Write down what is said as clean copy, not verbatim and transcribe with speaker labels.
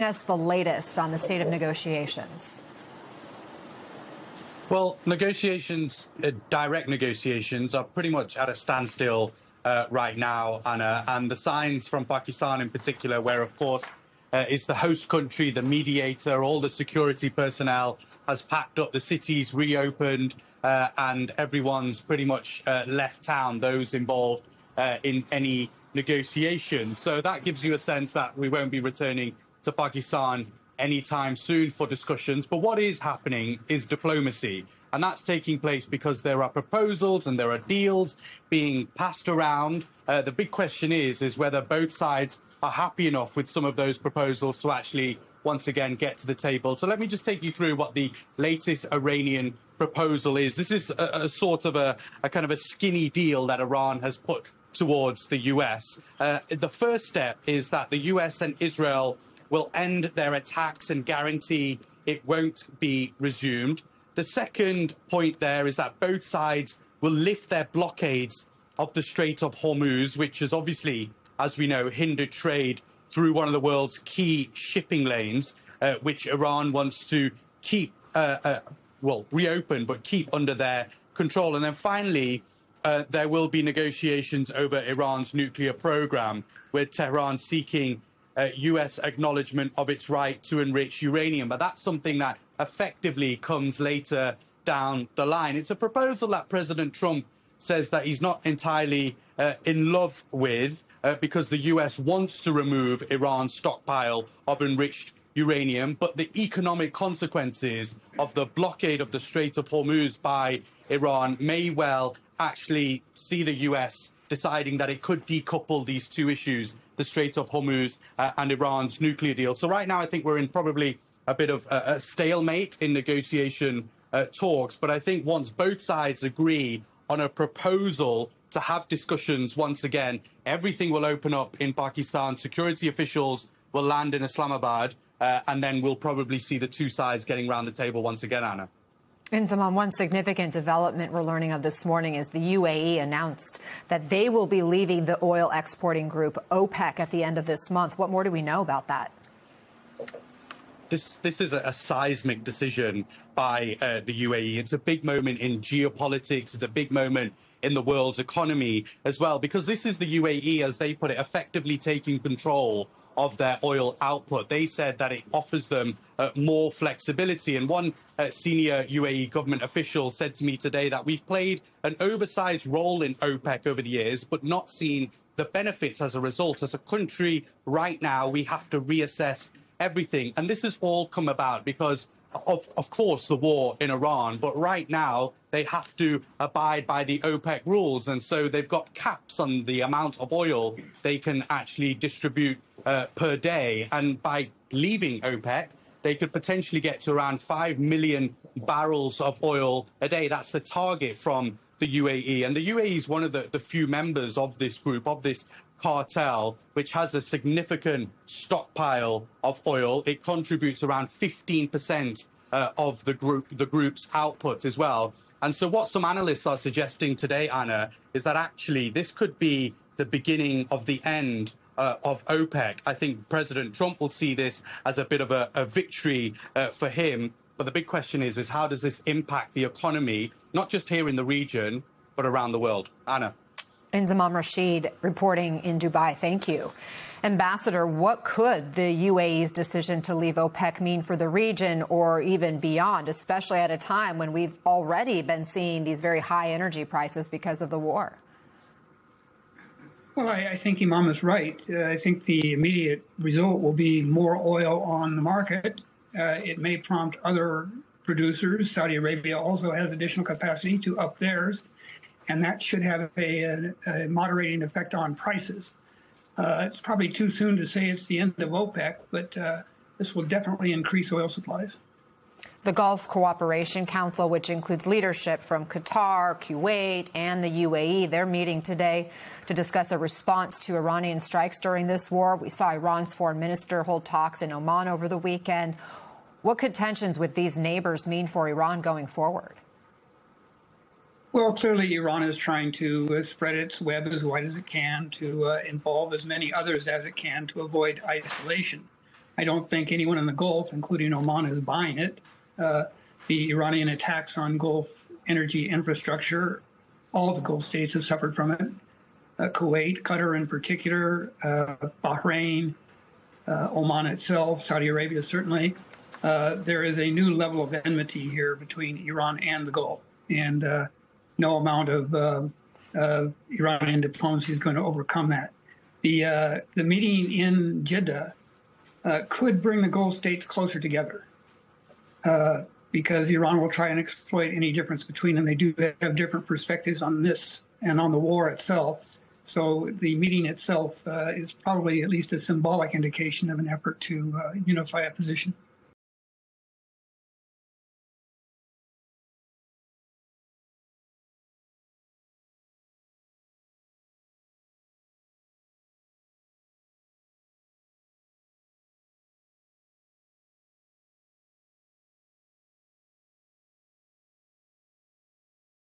Speaker 1: Us the latest on the state of negotiations.
Speaker 2: Well, negotiations, direct negotiations, are pretty much at a standstill right now, Anna, and the signs from Pakistan in particular, where, of course, is the host country, the mediator, all the security personnel has packed up, the city's reopened, and everyone's pretty much left town, those involved in any negotiations. So that gives you a sense that we won't be returning to Pakistan anytime soon for discussions. But what is happening is diplomacy. And that's taking place because there are proposals and there are deals being passed around. The big question is whether both sides are happy enough with some of those proposals to actually once again get to the table. So let me just take you through what the latest Iranian proposal is. This is a sort of a kind of a skinny deal that Iran has put towards the US. The first step is that the US and Israel will end their attacks and guarantee it won't be resumed. The second point there is that both sides will lift their blockades of the Strait of Hormuz, which is obviously, as we know, hindered trade through one of the world's key shipping lanes, which Iran wants to keep, reopen, but keep under their control. And then finally, there will be negotiations over Iran's nuclear program, with Tehran seeking US acknowledgement of its right to enrich uranium. But that's something that effectively comes later down the line. It's a proposal that President Trump says that he's not entirely in love with because the US wants to remove Iran's stockpile of enriched uranium. But the economic consequences of the blockade of the Strait of Hormuz by Iran may well actually see the US deciding that it could decouple these two issues, the Strait of Hormuz and Iran's nuclear deal. So right now, I think we're in probably a bit of a stalemate in negotiation talks. But I think once both sides agree on a proposal to have discussions once again, everything will open up in Pakistan. Security officials will land in Islamabad, and then we'll probably see the two sides getting round the table once again, Anna.
Speaker 1: Inzamam, one significant development we're learning of this morning is the UAE announced that they will be leaving the oil exporting group OPEC at the end of this month. What more do we know about that?
Speaker 2: This is a seismic decision by the UAE. It's a big moment in geopolitics. It's a big moment in the world's economy as well, because this is the UAE, as they put it, effectively taking control of their oil output. They said that it offers them more flexibility. And one senior UAE government official said to me today that we've played an oversized role in OPEC over the years, but not seen the benefits as a result. As a country right now, we have to reassess everything. And this has all come about because of course, the war in Iran, but right now they have to abide by the OPEC rules. And so they've got caps on the amount of oil they can actually distribute per day. And by leaving OPEC, they could potentially get to around 5 million barrels of oil a day. That's the target from the UAE. And the UAE is one of the few members of this group, of this cartel, which has a significant stockpile of oil. It contributes around 15% of the group's output as well. And so what some analysts are suggesting today, Anna, is that actually this could be the beginning of the end of OPEC. I think President Trump will see this as a bit of a victory for him. But the big question is how does this impact the economy, not just here in the region, but around the world? Anna.
Speaker 1: Inzamam Rashid reporting in Dubai. Thank you. Ambassador, what could the UAE's decision to leave OPEC mean for the region or even beyond, especially at a time when we've already been seeing these very high energy prices because of the war?
Speaker 3: Well, I think Imam is right. I think the immediate result will be more oil on the market. It may prompt other producers. Saudi Arabia also has additional capacity to up theirs, and that should have a moderating effect on prices. It's probably too soon to say it's the end of OPEC, but this will definitely increase oil supplies.
Speaker 1: The Gulf Cooperation Council, which includes leadership from Qatar, Kuwait, and the UAE, they're meeting today to discuss a response to Iranian strikes during this war. We saw Iran's foreign minister hold talks in Oman over the weekend. What could tensions with these neighbors mean for Iran going forward?
Speaker 3: Well, clearly Iran is trying to spread its web as wide as it can, to involve as many others as it can to avoid isolation. I don't think anyone in the Gulf, including Oman, is buying it. The Iranian attacks on Gulf energy infrastructure, all the Gulf states have suffered from it. Kuwait, Qatar in particular, Bahrain, Oman itself, Saudi Arabia certainly. There is a new level of enmity here between Iran and the Gulf, and no amount of Iranian diplomacy is going to overcome that. The meeting in Jeddah could bring the Gulf states closer together because Iran will try and exploit any difference between them. They do have different perspectives on this and on the war itself. So the meeting itself is probably at least a symbolic indication of an effort to unify a position.